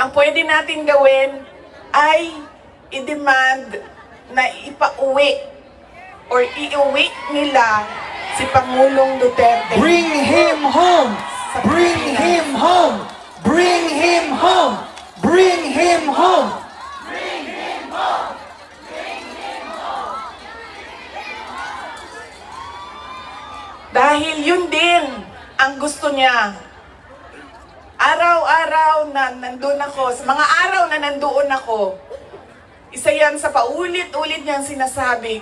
ang pwede natin gawin ay i-demand na ipauwi or iuwi nila si Pangulong Duterte. Bring him home! Bring him home! Bring him home! Bring him home! Dahil yun din ang gusto niya. Araw-araw na nandun ako, sa mga araw na nandoon ako, isa yan sa paulit-ulit niyang sinasabi,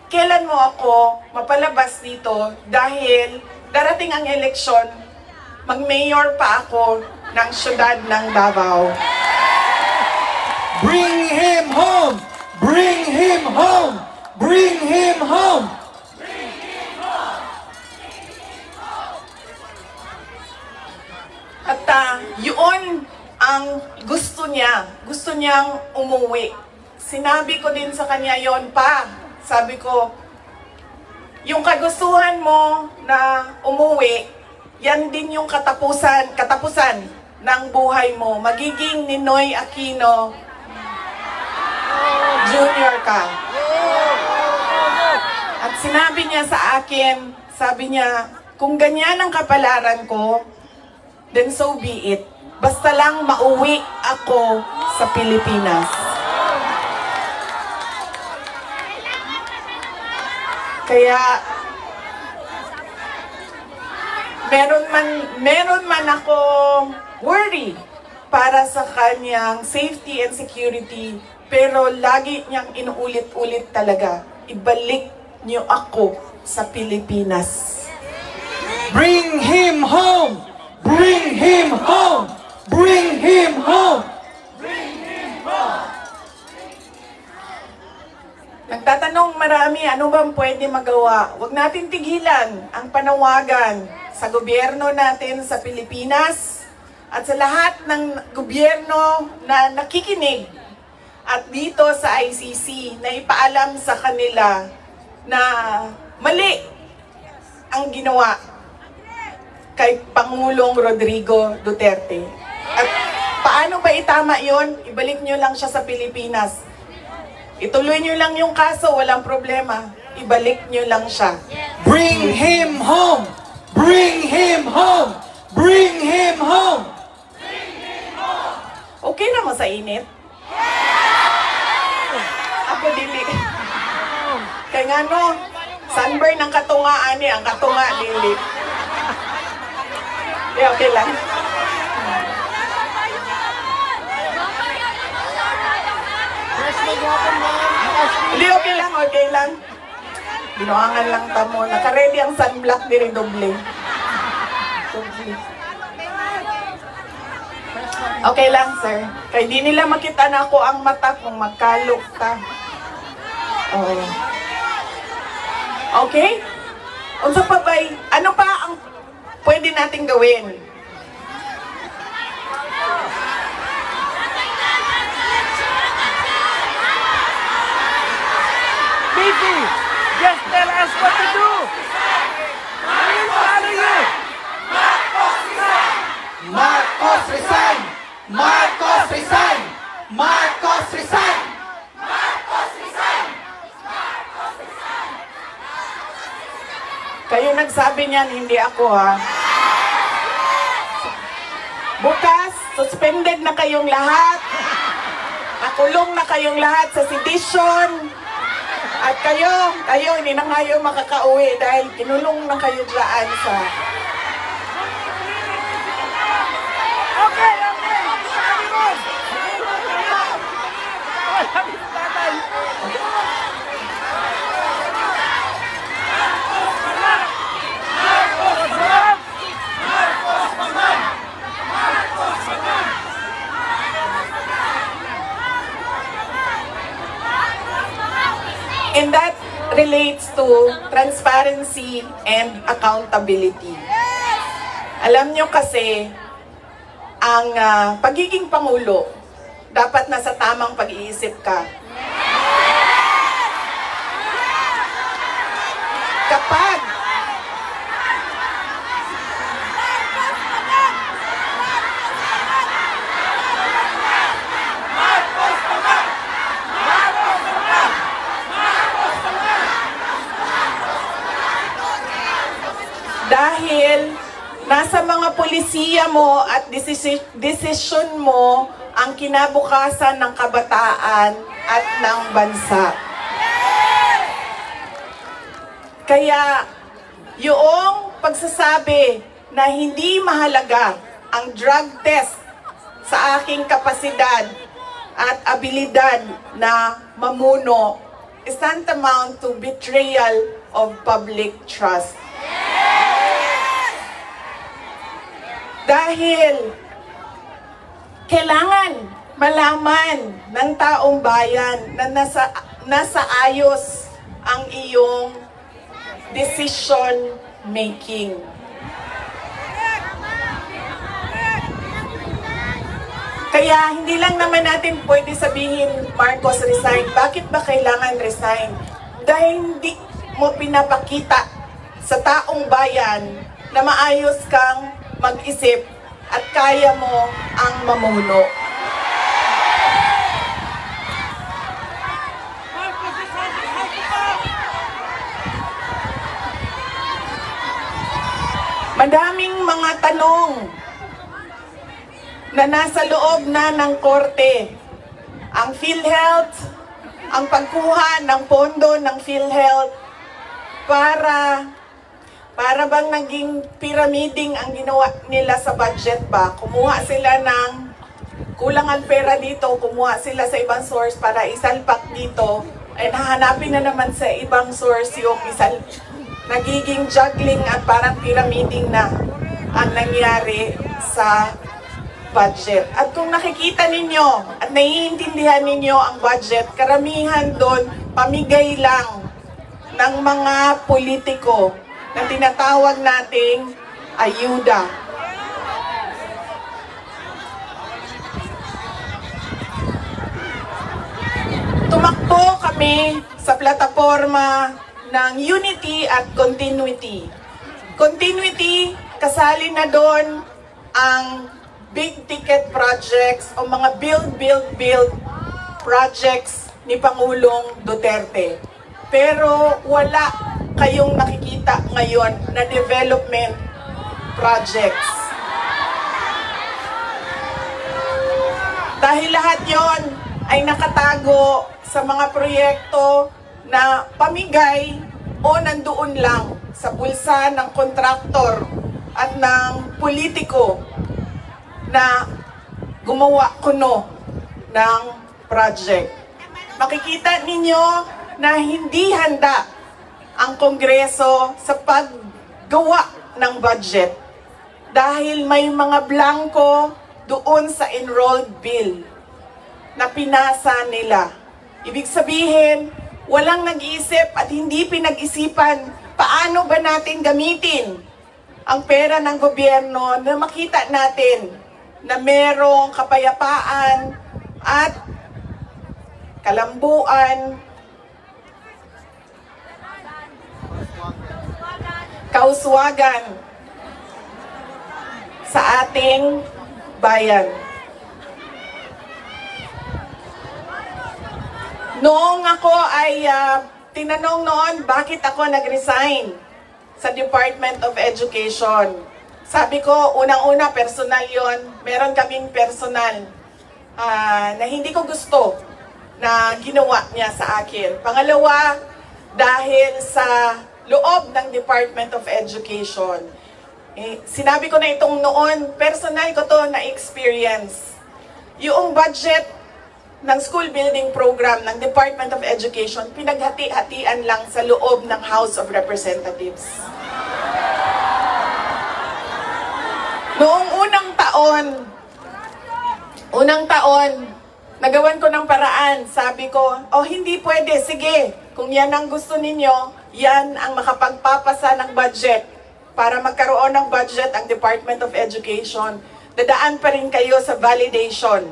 kailan mo ako mapalabas dito dahil darating ang eleksyon, mag-mayor pa ako ng syudad ng Davao. Bring him home! Bring him home! Bring him home! At yun ang gusto niya. Gusto niyang umuwi. Sinabi ko din sa kanya yon pa. Sabi ko, yung kagustuhan mo na umuwi, yan din yung katapusan ng buhay mo. Magiging Ninoy Aquino Jr. ka. At sinabi niya sa akin, sabi niya, kung ganyan ang kapalaran ko, then so be it. Basta lang mauwi ako sa Pilipinas. Kaya meron man ako worry para sa kanyang safety and security, pero lagi niyang inuulit-ulit talaga, ibalik niyo ako sa Pilipinas. Bring him home! Bring him home! Bring him home! Nagtatanong marami, ano bang pwede magawa? Huwag natin tigilan ang panawagan sa gobyerno natin sa Pilipinas at sa lahat ng gobyerno na nakikinig at dito sa ICC na ipaalam sa kanila na mali ang ginawa kay Pangulong Rodrigo Duterte. At paano ba itama yon? Ibalik nyo lang siya sa Pilipinas. Ituloy nyo lang yung kaso, walang problema. Ibalik nyo lang siya. Bring him home! Bring him home! Bring him home! Okay na mo sa init? Ako dili. Kaya nga no, sunburn ang katungaan niya, ang katunga dili. Okay lang. Hindi, okay lang, okay lang. Binuangan lang tamo. Naka-ready ang sunblock diri doble. Okay lang, sir. Kaya di nila makita na ako ang mata kung magkalok ka. Oh. Okay? Unsa pa ba'y, ano pa ang pwede nating gawin? Vicky, just tell us what to do! We will follow you! Marcos resign! Marcos resign! Marcos resign! Kayo nagsabi niyan, hindi ako ha. Bukas, suspended na kayong lahat. Nakulong na kayong lahat sa sedition. At kayo, hindi na kayo makakauwi dahil kinulong na kayo dyan sa... Okay! And that relates to transparency and accountability. Alam nyo kasi, ang pagiging Pangulo, dapat nasa tamang pag-iisip ka. Kapag polisiya mo at desisyon mo ang kinabukasan ng kabataan at ng bansa. Kaya, yung pagsasabi na hindi mahalaga ang drug test sa aking kapasidad at abilidad na mamuno is tantamount to betrayal of public trust. Dahil kailangan malaman ng taong bayan na nasa ayos ang iyong decision making. Kaya hindi lang naman natin pwede sabihin, Marcos resign. Bakit ba kailangan resign? Dahil hindi mo pinapakita sa taong bayan na maayos kang mag-isip at kaya mo ang mamuno. Madaming mga tanong na nasa loob na ng korte. Ang PhilHealth, ang pagkuha ng pondo ng PhilHealth para bang naging pyramiding ang ginawa nila sa budget ba? Kumuha sila ng kulang ang pera dito, kumuha sila sa ibang source para isalpak dito, ay hahanapin na naman sa ibang source yung nagiging juggling at parang pyramiding na ang nangyari sa budget. At kung nakikita ninyo at naiintindihan ninyo ang budget, karamihan doon pamigay lang ng mga politiko na tinatawag nating ayuda. Tumakbo kami sa plataforma ng unity at continuity. Continuity, kasali na doon ang big ticket projects o mga build projects ni Pangulong Duterte. Pero wala kayong nakikita ngayon na development projects. Dahil lahat yon ay nakatago sa mga proyekto na pamigay o nandoon lang sa bulsa ng kontraktor at ng politiko na gumawa kuno ng project. Makikita ninyo na hindi handa ang Kongreso sa paggawa ng budget dahil may mga blanco doon sa enrolled bill na pinasa nila. Ibig sabihin, walang nag-iisip at hindi pinag-isipan paano ba natin gamitin ang pera ng gobyerno na makita natin na merong kapayapaan at kalambuan, kauswagan sa ating bayan. Noong ako ay tinanong noon bakit ako nag-resign sa Department of Education. Sabi ko, unang-una, personal yon. Meron kaming personal na hindi ko gusto na ginawa niya sa akin. Pangalawa, dahil sa loob ng Department of Education. Sinabi ko na itong noon, personal ko to na experience. Yung budget ng school building program ng Department of Education, pinaghati-hatian lang sa loob ng House of Representatives. Noong unang taon, nagawan ko ng paraan. Sabi ko, hindi pwede, sige, kung yan ang gusto ninyo, yan ang makapagpapasa ng budget para magkaroon ng budget ang Department of Education. Dadaan pa rin kayo sa validation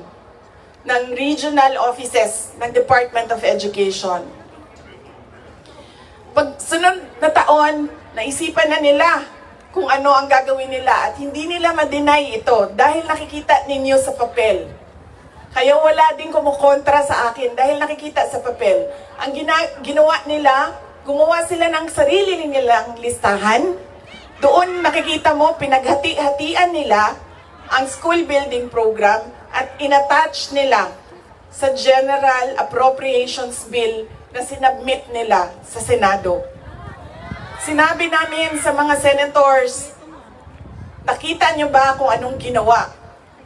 ng regional offices ng Department of Education. Pag sunod na taon, naisipan na nila kung ano ang gagawin nila at hindi nila ma-deny ito dahil nakikita ninyo sa papel. Kaya wala din kumukontra sa akin dahil nakikita sa papel. Ang ginawa nila, gumawa sila ng sarili nilang listahan Doon nakikita mo, pinaghati-hatian nila ang school building program at inattach nila sa General Appropriations Bill na sinabmit nila sa Senado. Sinabi namin sa mga senators, nakita nyo ba kung anong ginawa?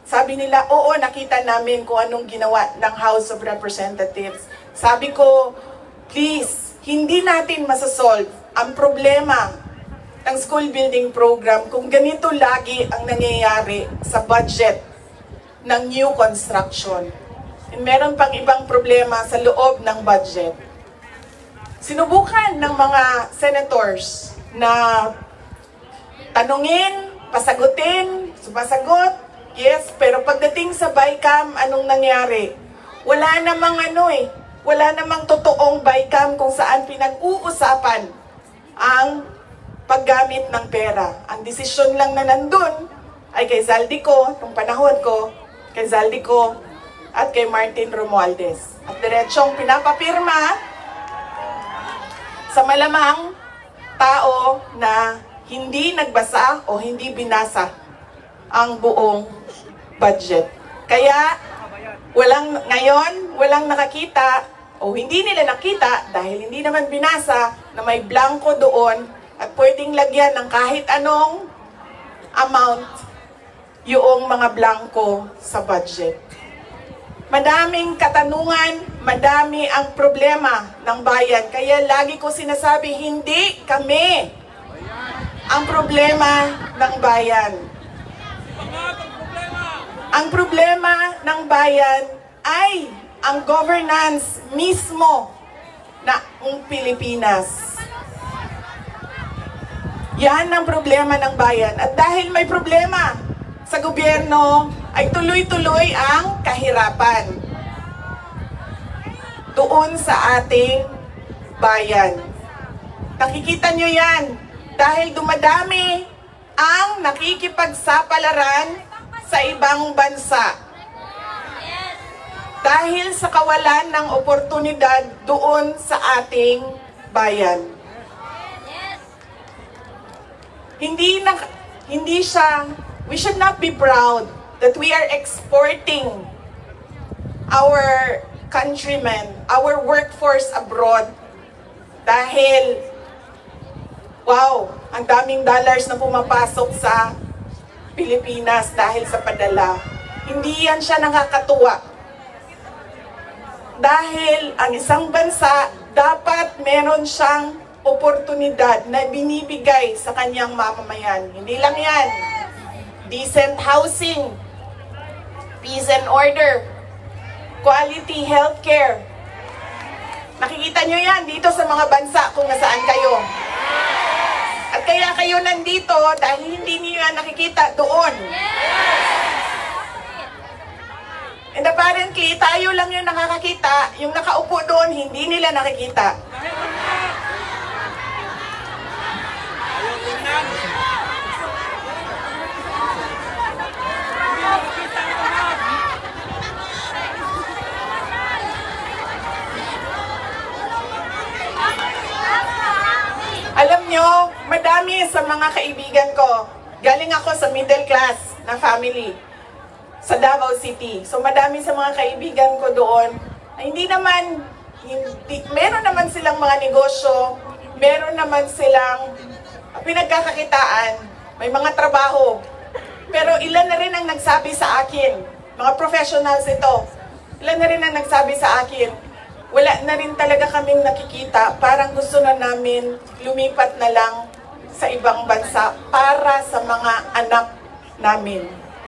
Sabi nila, oo, nakita namin kung anong ginawa ng House of Representatives. Sabi ko, please, hindi natin masasolve ang problema ng school building program kung ganito lagi ang nangyayari sa budget ng new construction. And meron pang ibang problema sa loob ng budget. Sinubukan ng mga senators na tanungin, pasagutin, sumasagot, yes, pero pagdating sa BICAM, anong nangyari? Wala namang wala namang totoong BICAM kung saan pinag-uusapan ang paggamit ng pera. Ang desisyon lang na nandun ay kay Zaldico, nung panahon ko, kay Zaldico at kay Martin Romualdez. At diretsong pinapapirma sa malamang tao na hindi nagbasa o hindi binasa ang buong budget. Kaya walang nakakita o hindi nila nakita dahil hindi naman binasa na may blanco doon at pwedeng lagyan ng kahit anong amount yung mga blanco sa budget. Madaming katanungan, madami ang problema ng bayan. Kaya lagi ko sinasabi, hindi kami ang problema ng bayan. Ang problema ng bayan ay ang governance mismo ng Pilipinas. Yan ang problema ng bayan. At dahil may problema sa gobyerno, ay tuloy-tuloy ang kahirapan doon sa ating bayan. Nakikita nyo yan dahil dumadami ang nakikipagsapalaran sa ibang bansa. Dahil sa kawalan ng oportunidad doon sa ating bayan. We should not be proud that we are exporting our countrymen, our workforce abroad dahil, wow, ang daming dollars na pumapasok sa Pilipinas dahil sa padala. Hindi yan siya nakakatuwa. Dahil ang isang bansa, dapat meron siyang oportunidad na binibigay sa kanyang mamamayan. Hindi lang yan. Decent housing, peace and order, quality healthcare. Nakikita nyo yan dito sa mga bansa kung nasaan kayo. At kaya kayo nandito dahil hindi niyo yan nakikita doon. And apparently, tayo lang yung nakakakita, yung nakaupo doon, hindi nila nakikita. Alam nyo, madami sa mga kaibigan ko, galing ako sa middle class na family sa Davao City. So madami sa mga kaibigan ko doon, meron naman silang mga negosyo, meron naman silang pinagkakakitaan, may mga trabaho. Pero ilan na rin ang nagsabi sa akin, mga professionals ito, ilan na rin ang nagsabi sa akin, wala na rin talaga kaming nakikita, parang gusto na namin lumipat na lang sa ibang bansa para sa mga anak namin.